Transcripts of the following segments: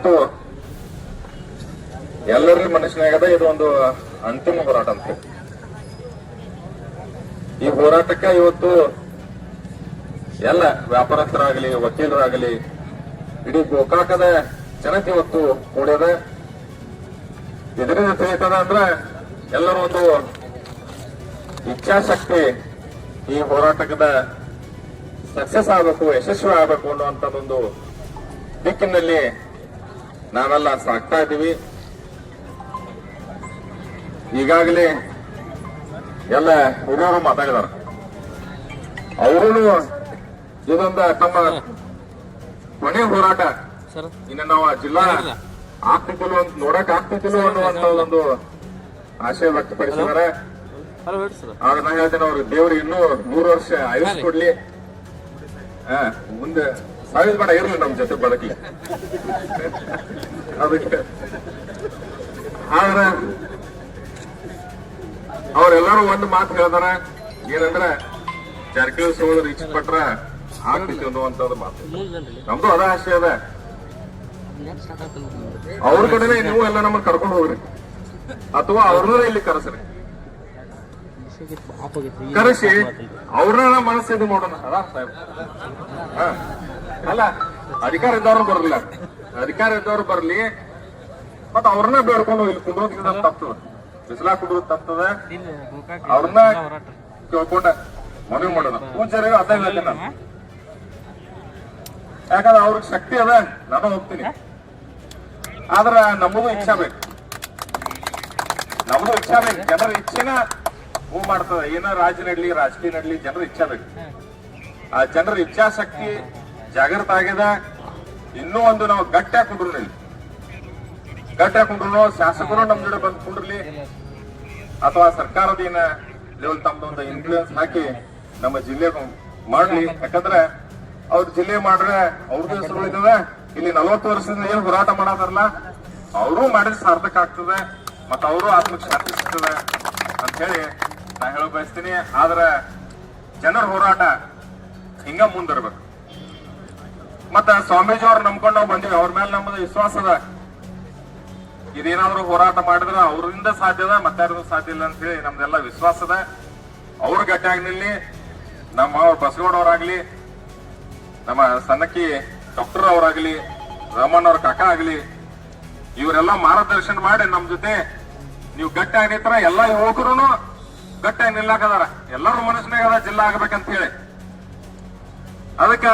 ಇವತ್ತು ಎಲ್ಲರಿಗೂ ಮನುಷ್ಯನಾಗದ ಇದು ಒಂದು ಅಂತಿಮ ಹೋರಾಟ ಅಂತ. ಈ ಹೋರಾಟಕ್ಕೆ ಇವತ್ತು ಎಲ್ಲ ವ್ಯಾಪಾರಸ್ಥರಾಗಲಿ, ವಕೀಲರಾಗಲಿ, ಇಡೀ ಗೋಕಾಕದ ಜನತೆ ಇವತ್ತು ಕೂಡ್ಯದ. ಇದರಿಂದ ತಿಳಿತದ ಅಂದ್ರೆ ಎಲ್ಲರೂ ಒಂದು ಇಚ್ಛಾಶಕ್ತಿ ಈ ಹೋರಾಟದ ಸಕ್ಸಸ್ ಆಗಬೇಕು, ಯಶಸ್ವಿ ಆಗಬೇಕು ಅನ್ನುವಂಥದ್ದೊಂದು ದಿಕ್ಕಿನಲ್ಲಿ ನಾವೆಲ್ಲ ಸಾಕ್ತಾ ಇದ್ದೀವಿ. ಈಗಾಗಲೇ ಎಲ್ಲ ಹಿರಿಯರು ಮಾತಾಡಿದಾರ. ಅವರು ಇದೊಂದು ತಮ್ಮ ಕೊನೆ ಹೋರಾಟ, ಇನ್ನು ನಾವು ಜಿಲ್ಲಾ ಆಗ್ತಿದ್ದಿಲ್ಲ ಅಂತ ನೋಡಕ್ ಆಗ್ತಿದ್ದಿಲ್ಲ ಅನ್ನುವಂತ ಒಂದು ಆಶಯ ವ್ಯಕ್ತಪಡಿಸಿದಾರೆ. ಆಗ ನಾ ಹೇಳ್ತೇನೆ, ಅವ್ರು ದೇವ್ರಿಗೆ ಇನ್ನೂ 100 ವರ್ಷ ಆಯುಷ್ ಕೊಡ್ಲಿ, ಮುಂದೆ ಸಾವಿರ ಬೇಡ ಇರ್ಲಿ ನಮ್ ಜೊತೆ ಬದುಕಲಿ. ಅದಕ್ಕೆ ಆದ್ರೆ ಅವರೆಲ್ಲರೂ ಒಂದು ಮಾತು ಹೇಳ್ತಾರ, ಏನಂದ್ರೆ ಜಾರಕಿಹೊಳಿ ಸೋದರು ಇಚ್ಛೆ ಪಟ್ರ ಆಗ್ತಿತ್ತು ಅನ್ನುವಂಥದ್ದು ಮಾತು. ನಮ್ದು ಅದ ಆಶಯ ಅದ. ಅವ್ರ ಕಡೆನೆ ನೀವು ಎಲ್ಲ ನಮ್ಮನ್ನ ಕರ್ಕೊಂಡು ಹೋಗ್ರಿ, ಅಥವಾ ಅವ್ರನ್ನ ಇಲ್ಲಿ ಕರೆಸ್ರಿ, ಕರೆಸಿ ಅವ್ರನ್ನ ಮನಸ್ಸು ಇದು ಮಾಡೋಣ. ಅಲ್ಲ, ಅಧಿಕಾರ ಇದ್ದವ್ರು ಬರಲಿಲ್ಲ, ಅಧಿಕಾರ ಇದ್ದವ್ರು ಬರ್ಲಿ, ಮತ್ತ ಅವ್ರನ್ನ ಬೇಡ್ಕೊಂಡು ಇಲ್ಲಿ ಕುಂಡ್ರೋದ್ರಿಂದ ತಪ್ತದ, ಬಿಸಿಲಾ ಕುಂಡ್ರೋದ್ ತಪ್ತದ. ಅವ್ರನ್ನ ಕೇಳ್ಕೊಂಡ ಮನವಿ ಮಾಡೋಣ. ಪೂಜಾರಿಗೂ ಅದ ಹೇಳ್ತೀನಿ ನಾನು, ಯಾಕಂದ್ರೆ ಅವ್ರಿಗೆ ಶಕ್ತಿ ಅದ, ನಾನು ಹೋಗ್ತೀನಿ. ಆದ್ರ ನಮಗೂ ಇಚ್ಛಾ ಬೇಕು, ನಮಗೂ ಇಚ್ಛಾ ಬೇಕು. ಜನರ ಇಚ್ಛೆನ ಹೂ ಮಾಡ್ತದ. ಏನ ರಾಜ್ಯ ನಡ್ಲಿ, ರಾಜಕೀಯ ನಡ್ಲಿ, ಜನರ ಇಚ್ಛಾ ಬೇಕು. ಆ ಜನರ ಇಚ್ಛಾಶಕ್ತಿ ಜಾಗೃತ ಆಗಿದೆ. ಇನ್ನೂ ಒಂದು ನಾವು ಗಟ್ಟಿ ಹಾಕೊಂಡ್ರು, ಇಲ್ಲಿ ಗಟ್ಟಿ ಹಾಕೊಂಡ್ರು ಶಾಸಕರು ನಮ್ ಜೊತೆ ಬಂದು ಕುಂಡ್ರಲಿ, ಅಥವಾ ಸರ್ಕಾರದ ಏನ ಲೆವೆಲ್ ತಮ್ಮದೊಂದು ಇನ್ಫ್ಲೂಯೆನ್ಸ್ ಹಾಕಿ ನಮ್ಮ ಜಿಲ್ಲೆ ಮಾಡ್ಲಿ. ಯಾಕಂದ್ರೆ ಅವ್ರ ಜಿಲ್ಲೆ ಮಾಡ್ರೆ ಅವ್ರದ್ದು ಹೆಸರು ಉಳಿತದ. ಇಲ್ಲಿ 40 ವರ್ಷದಿಂದ ಏನ್ ಹೋರಾಟ ಮಾಡತಾರಲ್ಲ, ಅವರು ಮಾಡಿದ್ರೆ ಸಾರ್ಥಕ ಆಗ್ತದೆ, ಮತ್ತ ಅವರು ಆತ್ಮಕ್ಕೆ ಶಾಂತಿ ಸಿಗ್ತದೆ ಅಂತ ಹೇಳಿ ನಾ ಹೇಳ ಬಯಸ್ತೀನಿ. ಆದ್ರ ಜನರ ಹೋರಾಟ ಹಿಂಗ ಮುಂದಿರ್ಬೇಕು. ಮತ್ತ ಸ್ವಾಮೀಜಿ ಅವ್ರು ನಂಬ್ಕೊಂಡು ನಾವು ಬಂದಿವಿ, ಅವ್ರ ಮೇಲೆ ನಮ್ಮದು ವಿಶ್ವಾಸ ಅದ. ಇದೇನಾದ್ರು ಹೋರಾಟ ಮಾಡಿದ್ರೆ ಅವ್ರಿಂದ ಸಾಧ್ಯ ಅದ, ಮತ್ತಾರು ಸಾಧ್ಯ ಇಲ್ಲ ಅಂತ ಹೇಳಿ ನಮ್ದೆಲ್ಲ ವಿಶ್ವಾಸ ಅದ. ಅವ್ರ ಗಟ್ಟಿಯಾಗಿ ನಿಲ್ಲಿ, ನಮ್ಮ ಬಸಗೌಡ ಅವರಾಗ್ಲಿ, ನಮ್ಮ ಸನ್ನಕ್ಕಿ ಡಾಕ್ಟರ್ ಅವರಾಗ್ಲಿ, ರಮಣ್ ಅವ್ರ ಕಾಕ ಆಗ್ಲಿ, ಇವರೆಲ್ಲ ಮಾರ್ಗದರ್ಶನ ಮಾಡಿ ನಮ್ ಜೊತೆ ನೀವು ಗಟ್ಟಿಯಾಗಿ ನಿಂತರ ಎಲ್ಲಾ ಯುವಕರು ಗಟ್ಟಿಯಾಗಿ ನಿಲ್ಲಾಕದಾರ. ಎಲ್ಲರೂ ಮನಸ್ಸಿನಾಗ ಅದ ಜಿಲ್ಲಾ ಆಗ್ಬೇಕಂತ ಹೇಳಿ. ಅದಕ್ಕ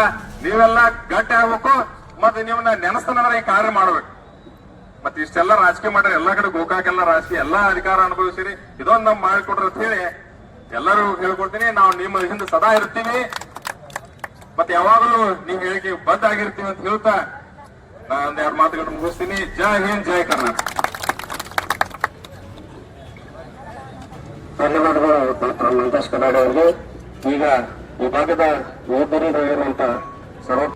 ನೀವೆಲ್ಲ ಗಟ್ಟಿ ಆಗ್ಬೇಕು, ಮತ್ತೆ ನೀವನ್ನ ನೆನಸ್ತಾನಂದ್ರೆ ಈ ಕಾರ್ಯ ಮಾಡ್ಬೇಕು. ಮತ್ತೆ ಇಷ್ಟೆಲ್ಲ ರಾಜಕೀಯ ಮಾಡ್ರಿ, ಎಲ್ಲಾ ಕಡೆ ಗೋಕಾಕೆಲ್ಲ ರಾಜಕೀಯ ಎಲ್ಲಾ ಅಧಿಕಾರ ಅನುಭವಿಸಿರಿ, ಇದೊಂದು ನಮ್ ಮಾಡಿಕೊಡ್ರಿ ಅಂತ ಹೇಳಿ ಎಲ್ಲರೂ ಹೇಳ್ಕೊಡ್ತೀನಿ. ನಾವು ನಿಮ್ಮ ಹಿಂದೆ ಸದಾ ಇರ್ತೀವಿ, ಮತ್ತೆ ಯಾವಾಗಲೂ ನೀವು ಹೇಳಿಕೆ ಬದ್ಧ ಆಗಿರ್ತೀವಿ ಅಂತ ಹೇಳ್ತಾ ನಾ ಒಂದೆರಡು ಮಾತುಗಳನ್ನು ಮುಗಿಸ್ತೀನಿ. ಜೈ ಹಿಂದ್, ಜೈ ಕರ್ನಾಟಕ. ಧನ್ಯವಾದಗಳು ಡಾಕ್ಟರ್ ಮಂತೇಶ್ ಕನ್ನಾಡಿ ಅವರಿಗೆ. ಈಗ ಈ ಭಾಗದ ಯೋಧರು ಇರುವಂತ ಸರ್ವ